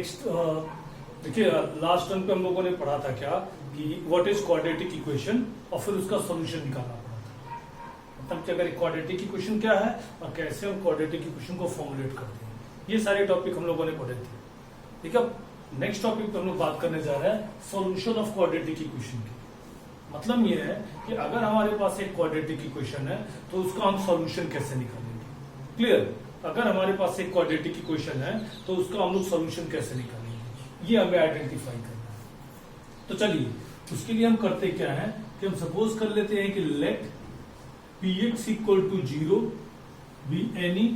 Next देखिए last term पे हम लोगों ने पढ़ा था क्या कि व्हाट इज क्वाड्रेटिक इक्वेशन और फिर उसका सॉल्यूशन निकालना पड़ा था। मतलब कि अगर क्वाड्रेटिक इक्वेशन क्या है और कैसे हम क्वाड्रेटिक इक्वेशन को फॉर्मुलेट करते हैं, ये सारे टॉपिक हम लोगों ने पढ़े थे। ठीक है, नेक्स्ट टॉपिक पे हम लोग बात करने जा रहे हैं सॉल्यूशन ऑफ क्वाड्रेटिक इक्वेशन की। मतलब ये है कि अगर हमारे पास एक क्वाड्रेटिक इक्वेशन है तो उसका हम सॉल्यूशन कैसे निकालेंगे। क्लियर, अगर हमारे पास एक क्वाड्रेटिक इक्वेशन है तो उसका हम लोग सॉल्यूशन कैसे निकालेंगे, ये हमें आइडेंटिफाई करना है। तो चलिए उसके लिए हम करते क्या है कि हम सपोज कर लेते हैं कि let px equal to 0 be any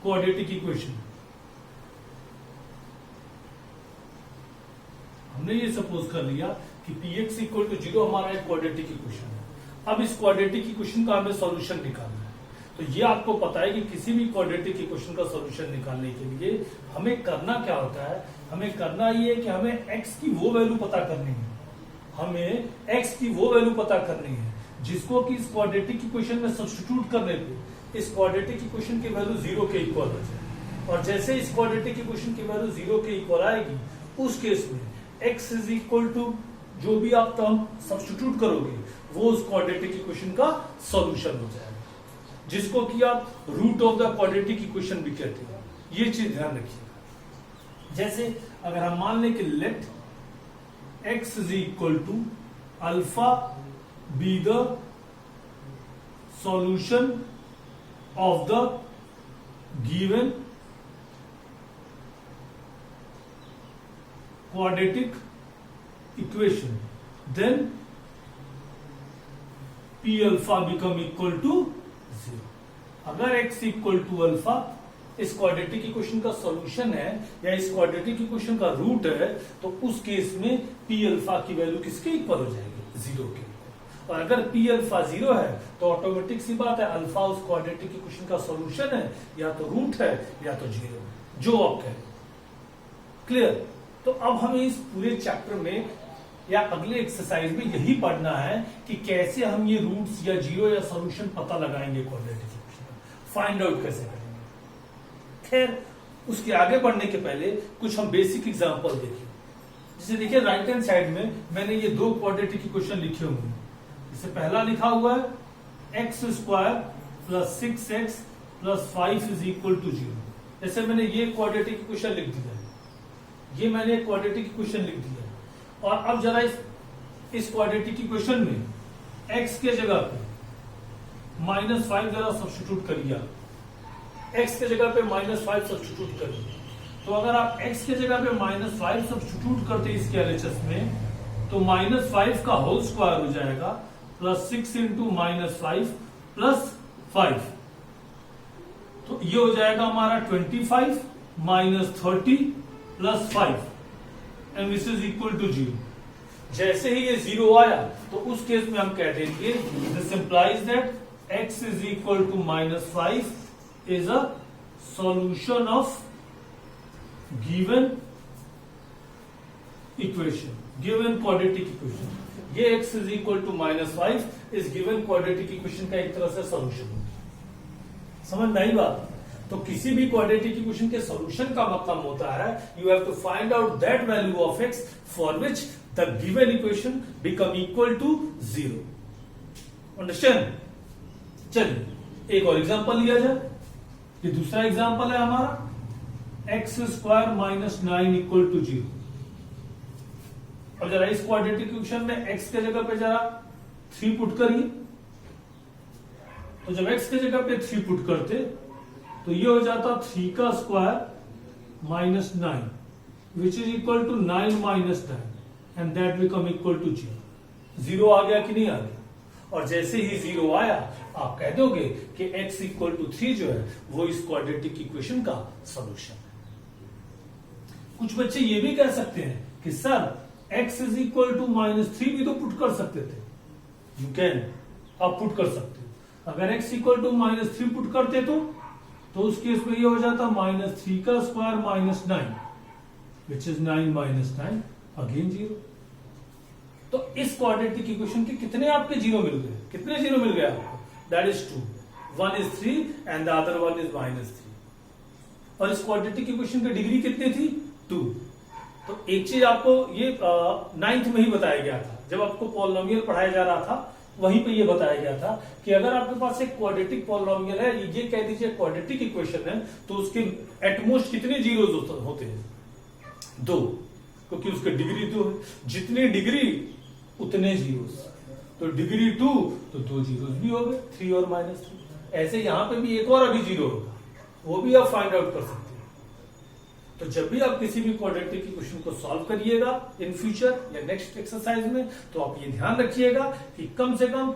quadratic equation. हमने ये सपोज कर लिया कि px इक्वल टू 0 हमारा एक क्वाड्रेटिक इक्वेशन है। अब इस क्वाड्रेटिक इक्वेशन का हमें सॉल्यूशन निकालना है। तो ये आपको पता है कि किसी भी क्वाड्रेटिक इक्वेशन का सॉल्यूशन निकालने के लिए हमें करना क्या होता है, हमें करना ये है कि हमें x की वो वैल्यू पता करनी है। हमें x की वो वैल्यू पता करनी है जिसको कि इस क्वाड्रेटिक इक्वेशन में सब्स्टिट्यूट करने पे इस क्वाड्रेटिक इक्वेशन की वैल्यू 0 के इक्वल हो जाए। और जैसे इस क्वाड्रेटिक इक्वेशन की वैल्यू 0 के इक्वल आएगी उस केस में x इज इक्वल टू जो भी आप टर्म सब्स्टिट्यूट करोगे वो उस क्वाड्रेटिक इक्वेशन का सॉल्यूशन हो जाएगा, जिसको कि आप root of the quadratic equation भी कहते हैं। ये चीज ध्यान रखिएगा। जैसे अगर हम मान लें कि let x is equal to alpha be the solution of the given quadratic equation, then p alpha become equal to 0। अगर x इक्वल टू अल्फा इस क्वाड्रेटिक इक्वेशन का सॉल्यूशन है या इस क्वाड्रेटिक इक्वेशन का रूट है तो उस केस में p अल्फा की वैल्यू किसके इक्वल हो जाएगी, 0 के। और अगर p अल्फा 0 है तो ऑटोमेटिक सी बात है अल्फा उस क्वाड्रेटिक इक्वेशन का सॉल्यूशन है, या तो रूट है या तो 0 है, जो आप कहें। क्लियर। तो अब हमें इस पूरे चैप्टर में या अगले एक्सरसाइज में यही पढ़ना है कि कैसे हम ये रूट्स या 0 या सॉल्यूशन पता लगाएंगे क्वाड्रेटिक इक्वेशन का, फाइंड आउट कैसे करेंगे। खैर उसके आगे बढ़ने के पहले कुछ हम बेसिक एग्जांपल देखें। जैसे देखिए राइट हैंड साइड में मैंने ये दो क्वाड्रेटिक इक्वेशन लिखे हुए हैं। इससे पहला लिखा हुआ है x square plus 6x plus 5 is equal to 0। जैसे मैंने ये क्वाड्रेटिक इक्वेशन लिख दिया है, ये मैंने क्वाड्रेटिक इक्वेशन लिख दिया है। और अब जरा इस क्वाड्रेटिक इक्वेशन में x के जगह पे -5 जरा सब्स्टिट्यूट करिए। x के जगह पे -5 सब्स्टिट्यूट करिए। तो अगर आप x के जगह पे -5 सब्स्टिट्यूट करते इसके एलएचएस में तो -5 का होल स्क्वायर हो जाएगा प्लस 6 इंटू -5 प्लस 5। तो ये हो जाएगा हमारा 25 minus 30 plus 5 and this is equal to 0। जैसे ही ये 0 आया तो उस केस में हम कह देंगे this implies that x is equal to -5 is a solution of given equation, given quadratic equation. ये x इज इक्वल टू -5 इस गिवन क्वाड्रेटिक इक्वेशन का एक तरह से सॉल्यूशन। समझ में आई बात। तो किसी भी क्वाड्रेटिक इक्वेशन के सॉल्यूशन का मतलब होता है you have to find out that value of x for which the given equation become equal to 0। Understand. चलिए एक और एग्जांपल लिया जाए। ये दूसरा एग्जांपल है हमारा x square minus 9 equal to 0। और जरा इस क्वाड्रेटिक इक्वेशन में x के जगह पे जरा 3 पुट करिए। तो जब x के जगह पे 3 पुट करते तो ये हो जाता 3 का square minus 9 which is equal to 9 minus 9 and that become equal to 0। 0 आ गया कि नहीं आ गया। और जैसे ही 0 आया आप कह दोगे कि x इक्वल टू 3 जो है वो इस क्वाड्रेटिक इक्वेशन का सॉल्यूशन है। कुछ बच्चे ये भी कह सकते हैं कि sir x is equal to -3 भी तो पुट कर सकते थे। यू कैन, आप पुट कर सकते हो। अगर x इक्वल टू -3 पुट करते तो उस केस में ये हो जाता -3 का square minus 9 which is 9 minus 9 again 0। तो इस क्वाड्रेटिक इक्वेशन के कितने आपके 0 मिल गए, कितने 0 मिल गए आपको, that is 2। 1 is 3 and the other one is -3। और इस क्वाड्रेटिक इक्वेशन की डिग्री कितनी थी 2। तो एक चीज आपको ये 9th में ही बताया गया था, जब आपको पॉलिनोमियल पढ़ाया जा रहा था वहीं पे ये बताया गया था कि अगर आपके पास एक क्वाड्रेटिक पॉलिनोमियल है, ये कह दीजिए क्वाड्रेटिक इक्वेशन है, तो उसके एटमोस्ट कितने जीरोस होते हैं 2, क्योंकि उसकी डिग्री 2 है। जितनी डिग्री उतने जीरोस, तो डिग्री 2 तो 2 जीरोस भी हो गए, 3 और -3। ऐसे यहां पे भी एक और अभी जीरो होगा, वो भी आप फाइंड आउट कर सकते हैं। तो जब भी आप किसी भी क्वाड्रेटिक इक्वेशन को सॉल्व करिएगा इन फ्यूचर या नेक्स्ट एक्सरसाइज में, तो आप ये ध्यान रखिएगा कि कम से कम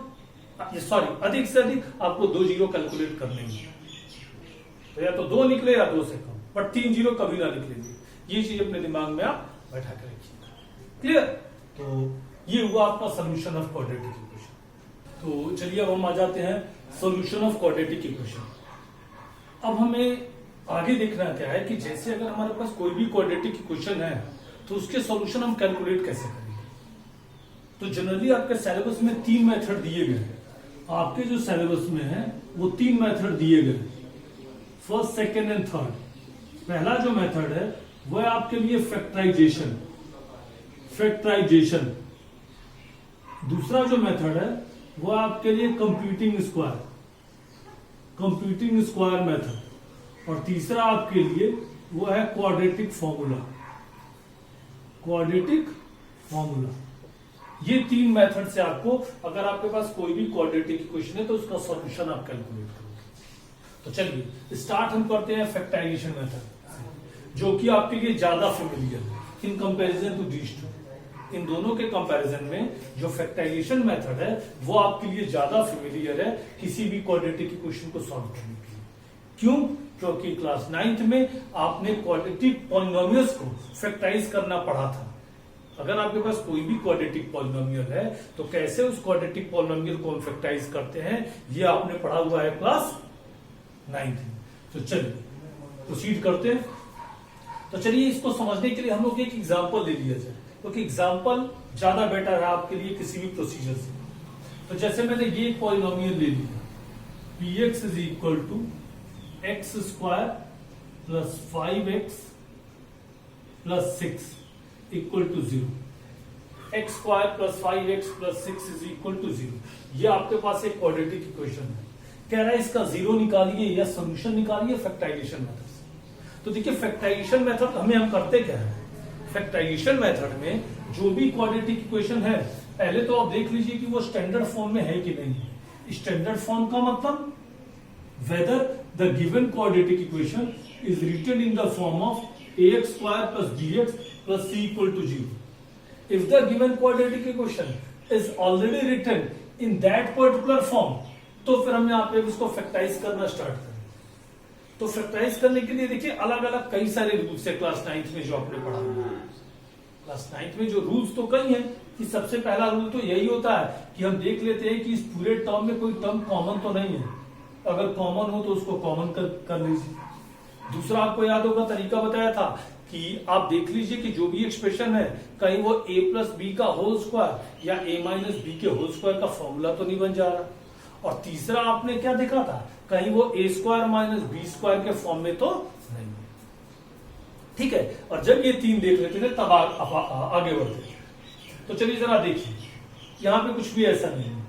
अधिक से अधिक आपको 2 जीरो कैलकुलेट करने हैं। तो या तो 2 निकले या 2 से कम, बट 3 जीरो कभी ना निकलेंगे। ये चीज अपने दिमाग में आप बैठा कर रखिएगा। क्लियर? तो ये हुआ आपका सोल्यूशन ऑफ क्वाड्रेटिक इक्वेशन। तो चलिए अब हम आ जाते हैं सोल्यूशन ऑफ क्वाड्रेटिक इक्वेशन। अब हमें आगे देखना क्या है कि जैसे अगर हमारे पास कोई भी क्वाड्रेटिक इक्वेशन है तो उसके सॉल्यूशन हम कैलकुलेट कैसे करेंगे। तो जनरली आपके सिलेबस में 3 मेथड दिए गए हैं। आपके जो सिलेबस में है वो 3 मेथड दिए गए, फर्स्ट, सेकेंड एंड थर्ड। पहला जो मेथड है वो है आपके लिए फैक्टराइजेशन। दूसरा जो मेथड है वो आपके लिए कंप्यूटिंग स्क्वायर मेथड। और तीसरा आपके लिए वो है क्वाड्रेटिक फॉर्मूला। ये 3 मेथड से आपको, अगर आपके पास कोई भी क्वाड्रेटिक इक्वेशन है तो उसका सॉल्यूशन आप कैलकुलेट करोगे। तो चलिए स्टार्ट हम करते हैं फैक्टराइजेशन मेथड, जो कि आपके लिए ज्यादा फेमिलियर है in comparison to these two. इन दोनों के कंपैरिजन में जो फैक्टराइजेशन मेथड है वो आपके लिए ज्यादा फेमिलियर है किसी भी क्वाड्रेटिक इक्वेशन को सॉल्व करने के लिए। क्यों? क्योंकि क्लास 9th में आपने क्वाड्रेटिक पॉलिनोमियल्स को फैक्टराइज करना पढ़ा था। अगर आपके पास कोई भी क्वाड्रेटिक पॉलिनोमियल है तो कैसे उस क्वाड्रेटिक पॉलिनोमियल को हम फैक्टराइज करते हैं, ये आपने पढ़ा हुआ है क्लास 9th में। तो चलिए प्रोसीड करते हैं। तो चलिए इसको समझने के लिए हम लोग एक एग्जाम्पल ले लिया जाए, क्योंकि एग्जाम्पल ज्यादा बेटर है आपके लिए किसी भी प्रोसीजर से। तो जैसे मैंने ये पॉलिनोमियल ले लिया, px is equal to x square plus 5x plus 6 equal to 0। X square plus 5x plus 6 is equal to 0। ये आपके पास एक क्वाड्रेटिक इक्वेशन है। कह रहा है इसका 0 निकालिए या सोल्यूशन निकालिए फैक्टराइजेशन मेथड से। तो देखिए फैक्टराइजेशन मेथड हम करते क्या है, फैक्टराइजेशन मेथड में जो भी क्वाड्रेटिक इक्वेशन है पहले तो आप देख लीजिए कि वो स्टैंडर्ड फॉर्म में है कि नहीं है। स्टैंडर्ड फॉर्म का मतलब whether the given quadratic equation is written in the form of ax square plus bx plus c equal to 0. If the given quadratic equation is already written in that particular form, तो फिर हम यहाँ पे उसको factorise करना start करें। तो factorise करने के लिए देखिए अलग अलग कई सारे रूल्स है क्लास 9th में जो आपने पढ़ा हुआ है। क्लास 9th में जो रूल्स तो कई हैं कि सबसे पहला रूल तो यही होता है कि हम देख लेते हैं कि इस पूरे टर्म में कोई टर्म कॉमन तो नहीं है, अगर कॉमन हो तो उसको कॉमन कर लीजिए। दूसरा आपको याद होगा तरीका बताया था कि आप देख लीजिए कि जो भी एक्सप्रेशन है कहीं वो a प्लस बी का होल स्क्वायर या a माइनस बी के होल स्क्वायर का फॉर्मूला तो नहीं बन जा रहा। और तीसरा आपने क्या देखा था, कहीं वो a square minus B square के फॉर्म में तो नहीं है। ठीक है, और जब ये 3 देख लेते थे तब आगे बढ़ते। तो चलिए जरा देखिए, यहां पे कुछ भी ऐसा नहीं है,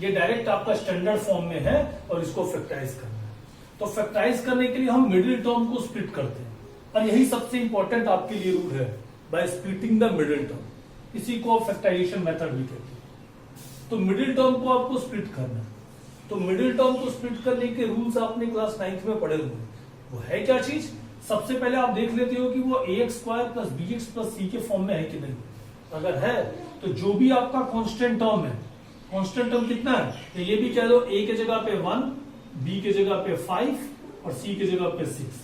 ये डायरेक्ट आपका स्टैंडर्ड फॉर्म में है और इसको फैक्टराइज करना है। तो फैक्टराइज करने के लिए हम मिडिल टर्म को स्प्लिट करते हैं, और यही सबसे इंपॉर्टेंट आपके लिए रूल है, by splitting the middle term. इसी को फैक्टराइजेशन मेथड भी कहते हैं। तो मिडिल टर्म को आपको स्प्लिट करना है। तो मिडिल टर्म को स्प्लिट करने के रूल्स आपने क्लास 9th में पढ़े हुए। वो है क्या चीज, सबसे पहले आप देख लेते हो कि वो ax square plus bx plus c के फॉर्म में है कि नहीं। अगर है तो जो भी आपका कांस्टेंट टर्म है, कांस्टेंट टर्म कितना है, तो ये भी कह दो a के जगह पे 1, b के जगह पे 5 और c के जगह पे 6।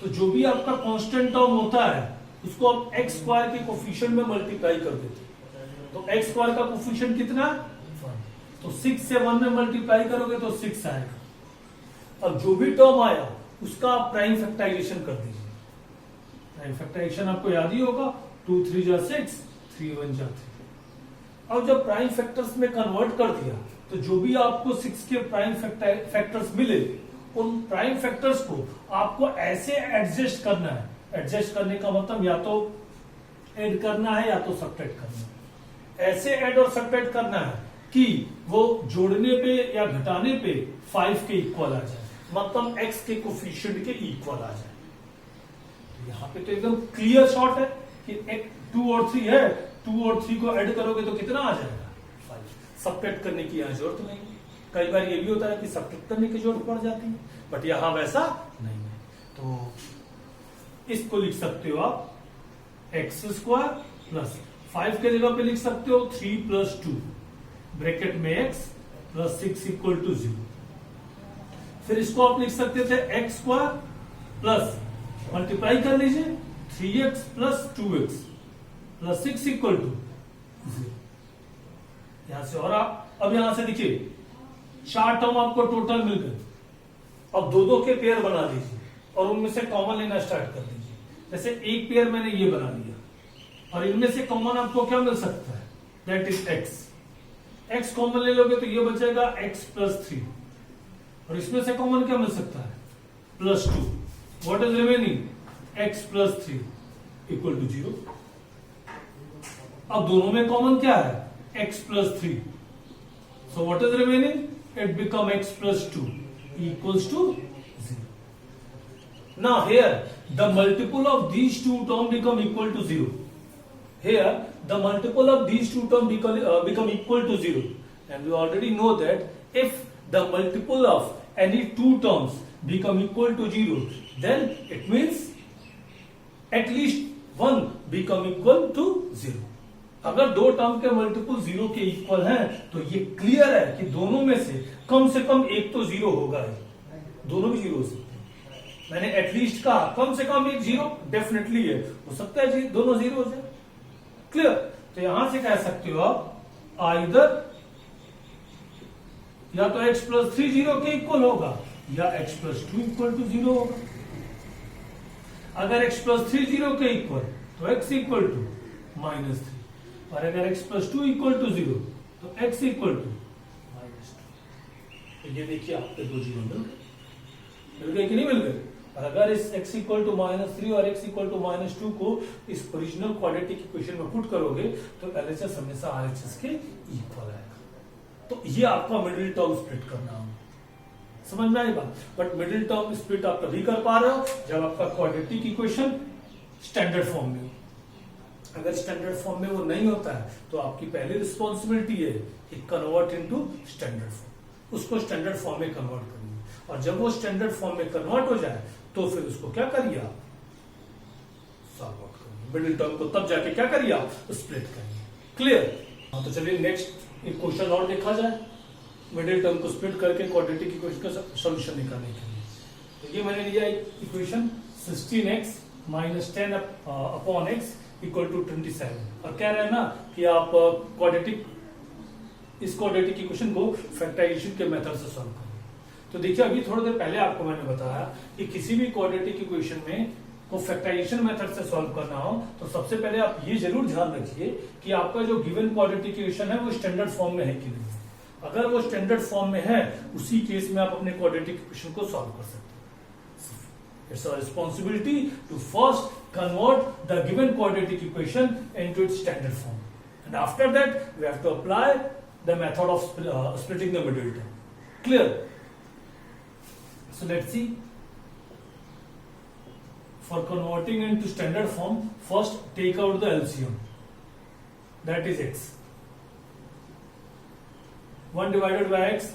तो जो भी आपका कांस्टेंट टर्म होता है उसको आप x स्क्वायर के कोफिशिएंट में मल्टीप्लाई कर देते हैं। तो x स्क्वायर का कोफिशिएंट कितना है, 1। तो 6 से 1 में मल्टीप्लाई करोगे तो 6 आएगा। अब जो भी टर्म आया उसका आप प्राइम फैक्टराइजेशन कर दीजिए। प्राइम फैक्टराइजेशन आपको याद ही होगा, 2 3 जा 6, 3 1 जा 3। अब जब प्राइम फैक्टर्स में कन्वर्ट कर दिया तो जो भी आपको 6 के प्राइम फैक्टर्स मिले उन प्राइम फैक्टर्स को आपको ऐसे एडजस्ट करना है। एडजस्ट करने का मतलब या तो ऐड करना है या तो सब्ट्रैक्ट करना है। ऐसे ऐड और सब्ट्रैक्ट करना है कि वो जोड़ने पे या घटाने पे 5 के इक्वल आ जाए, मतलब x के कोफिशिएंट के इक्वल आ जाए। तो यहाँ पे तो एकदम क्लियर शॉट है कि 2 और 3 है, 2 और 3 को ऐड करोगे तो कितना आ जाएगा 5। सब्ट्रैक्ट करने की यहाँ जरूरत नहीं। कई बार ये भी होता है कि सब्ट्रैक्ट करने की जरूरत पड़ जाती है, बट यहाँ वैसा नहीं है। तो इसको लिख सकते हो आप x² प्लस 5 के जगह पे लिख सकते हो 3 + 2 ब्रैकेट में x + 6 = 0। फिर इसको आप लिख सकते थे x² प्लस मल्टीप्लाई कर लीजिए 3x + 2x + 6 = 0। यहां से और आप अब यहां से देखिए 4 टर्म आपको टोटल मिल गए। अब दो के पेयर बना लीजिए और उनमें से कॉमन लेना स्टार्ट कर दीजिए। जैसे एक पेयर मैंने ये बना लिया और इनमें से कॉमन आपको क्या मिल सकता है, दैट इज x कॉमन ले लोगे तो ये बचेगा x + 3 और इसमें से कॉमन क्या मिल सकता है +2। What is remaining x + 3 = 0। अब दोनों में कॉमन क्या है x + 3, so what is remaining, it become x + 2 = 0। now here the multiple of these two terms become equal to 0. Here the multiple of these two terms become equal to 0, and we already know that if the multiple of any two terms become equal to 0, then it means at least one become equal to 0. अगर दो term के multiple 0 के equal हैं तो ये clear है कि दोनों में से कम एक तो 0 होगा ही। दोनों भी 0 हो सकते हैं। मैंने एटलीस्ट कहा कम से कम एक 0 डेफिनेटली है, हो सकता है जी दोनों 0 हो जाए। क्लियर। तो यहां से कह सकते हो आप आइदर या तो x + 3 0 के इक्वल होगा या x + 2 = 0 होगा। अगर x + 3 0 के इक्वल तो x = -3, और अगर x + 2 = 0 तो x = -2। तो ये देखिए आपके दो 0 मिल गए कि नहीं मिल गए। और अगर इस x = -3 और x = -2 को इस ओरिजिनल क्वाड्रेटिक इक्वेशन में पुट करोगे तो LHS हमेशा RHS के इक्वल आएगा। तो ये आपका मिडिल टर्म स्प्लिट करना होगा, समझ में आई बात। बट मिडिल टर्म स्प्लिट आप तभी कर पा रहे हो जब आपका क्वाड्रेटिक इक्वेशन स्टैंडर्ड फॉर्म में हो। अगर स्टैंडर्ड फॉर्म में वो नहीं होता है तो आपकी पहली रिस्पॉन्सिबिलिटी है कि कन्वर्ट इनटू स्टैंडर्ड फॉर्म, उसको स्टैंडर्ड फॉर्म में कन्वर्ट करिए। और जब वो स्टैंडर्ड फॉर्म में कन्वर्ट हो जाए तो फिर उसको क्या करिए आप सॉल्व आउट करिए। मिडिल टर्म को तब जाके क्या करिए आप स्प्लिट करिए। क्लियर। तो चलिए नेक्स्ट एक क्वेश्चन और देखा जाए मिडिल टर्म को स्प्लिट करके क्वाड्रेटिक इक्वेशन का सॉल्यूशन निकालने के लिए। तो ये मैंने लिया इक्वेशन 16x - 10/x = 27 और कह रहे हैं ना कि आप इस क्वाड्रेटिक इक्वेशन को फैक्टराइजेशन के मेथड से सॉल्व करें। तो देखिए अभी थोड़ी देर पहले आपको मैंने बताया कि किसी भी क्वाड्रेटिक इक्वेशन में को फैक्टराइजेशन मेथड से सॉल्व करना हो तो सबसे पहले आप ये जरूर ध्यान रखिए कि आपका जो गिवन क्वाड्रेटिक इक्वेशन है वो स्टैंडर्ड फॉर्म में है कि नहीं। अगर वो स्टैंडर्ड फॉर्म में है उसी केस में आप अपने क्वाड्रेटिक इक्वेशन को सॉल्व कर सकते हैं। It's our responsibility to first convert the given quadratic equation into its standard form, and after that we have to apply the method of splitting the middle term. Clear? So let's see. For converting into standard form, first take out the LCM. That is x. 1 divided by x,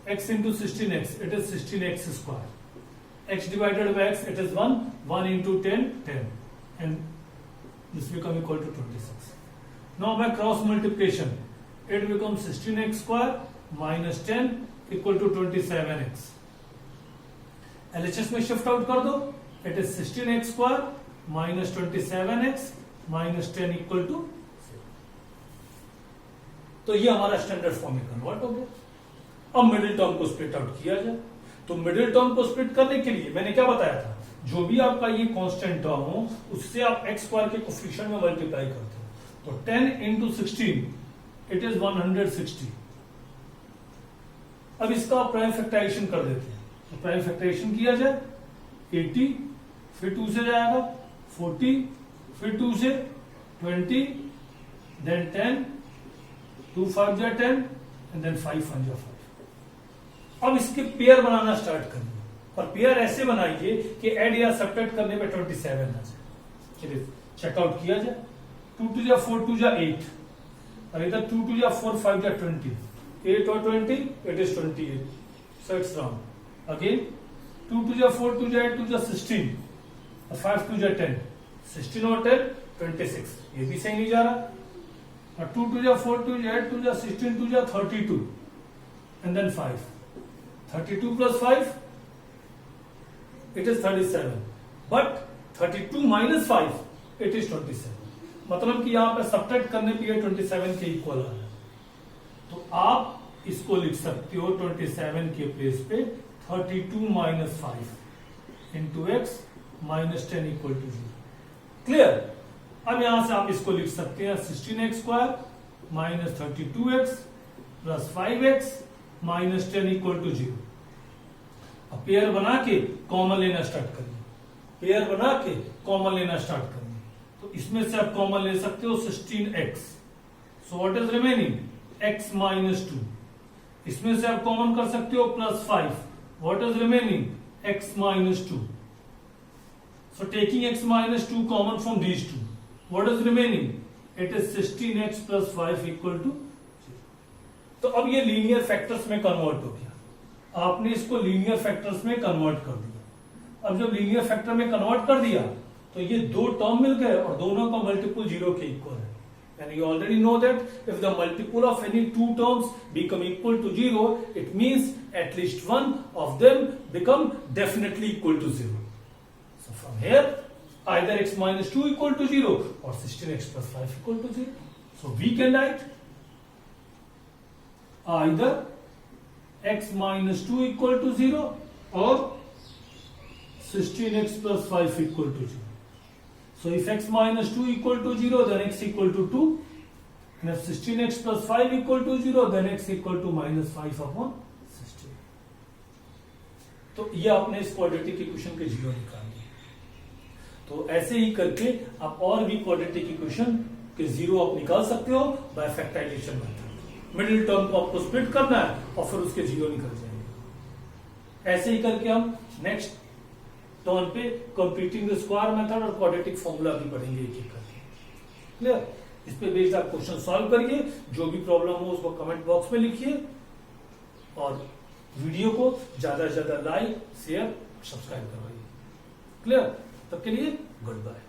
x into 16x, it is 16x². X divided by x, it is 1 into 10, 10, and this become equal to 26. Now by cross multiplication, it becomes 16x² minus 10 equal to 27x. LHS में shift out कर दो, it is 16x² minus 27x minus 10 equal to 0. तो ये हमारा standard form में convert हो गया। अब मिडिल टर्म को स्प्लिट आउट किया जाए। तो मिडिल टर्म को स्प्लिट करने के लिए मैंने क्या बताया था, जो भी आपका ये कांस्टेंट टर्म हो उससे आप x² के कोफिशिएंट में मल्टीप्लाई करते हो। तो 10 into 16 इट इज 160। अब इसका प्राइम फैक्टराइजेशन कर देते हैं। तो प्राइम फैक्टराइजेशन किया जाए 80, फिर 2 से जाएगा 40, फिर 2 से 20, देन 10, 2 5 जा 10 एंड देन 5 1 जा 5। अब इसके पेयर बनाना स्टार्ट करिए और पेयर ऐसे बनाइए कि ऐड या सब्ट्रैक्ट करने में 27 आ जाए। चलिए चेकआउट किया जाए। 2 2 जा 4, 2 जा 8, और इधर 2 2 जा 4, 5 जा 20, 8 और 20 it is 28, so it's round. Again 2 2 जा 4, 2 जा 8, 2 जा 16, और 5 2 जा 10, 16 और 10 26, ये भी सही नहीं जा रहा। और 2 2 जा 4, 2 जा 8, 2 जा 16, 2 जा 32, and then 5, 32 plus 5 it is 37, but 32 minus 5 it is 27, मतलब कि यहां पर सब्ट्रैक्ट करने पे ये 27 के इक्वल आ रहा है। तो आप इसको लिख सकते हो 27 के प्लेस पे 32 minus 5 into x minus 10 equal to 0। Clear? अब यहां से आप इसको लिख सकते हैं 16x square minus 32x plus 5x minus 10 equal to 0। अब पेयर बना के कॉमन लेना स्टार्ट करिए, पेयर बना के कॉमन लेना स्टार्ट करिए। तो इसमें से आप कॉमन ले सकते हो 16x, so what is remaining x minus 2। इसमें से आप कॉमन कर सकते हो plus 5, what is remaining x minus 2। So taking x minus 2 common from these two, what is remaining it is 16x plus 5 equal to 0। तो अब ये linear factors में कन्वर्ट हो गया, आपने इसको लीनियर फैक्टर्स में कन्वर्ट कर दिया। अब जब लीनियर फैक्टर में कन्वर्ट कर दिया तो ये दो टर्म मिल गए और दोनों का मल्टीपल 0 के इक्वल है। And you already know that if the multiple of any two terms become equal to 0, it means at least one of them become definitely equal to 0. So from here, either x minus 2 equal to 0 or 16x plus 5 equal to 0. So we can write either x minus 2 equal to 0 or 16x plus 5 equal to 0. So if x minus 2 equal to 0, then x equal to 2. And if 16x plus 5 equal to 0, then x equal to minus 5 upon 16. तो ये आपने इस quadratic equation के zero निकाल दिए। तो ऐसे ही करके आप और भी क्वाड्रेटिक इक्वेशन के जीरो आप निकाल सकते हो by factorization method. Middle term को आपको स्प्लिट करना है और फिर उसके जीरो निकल जाएंगे। ऐसे ही करके हम नेक्स्ट टर्न पे कंप्लीटिंग द स्क्वायर मेथड और क्वाड्रेटिक फॉर्मूला भी पढ़ेंगे एक एक करके। क्लियर? इस पे बेस्ड आप क्वेश्चन सॉल्व करिए, जो भी प्रॉब्लम हो उसको कमेंट बॉक्स में लिखिए और वीडियो को ज्यादा से ज्यादा लाइक शेयर सब्सक्राइब करवाइए। क्लियर? तब के लिए गुड बाय।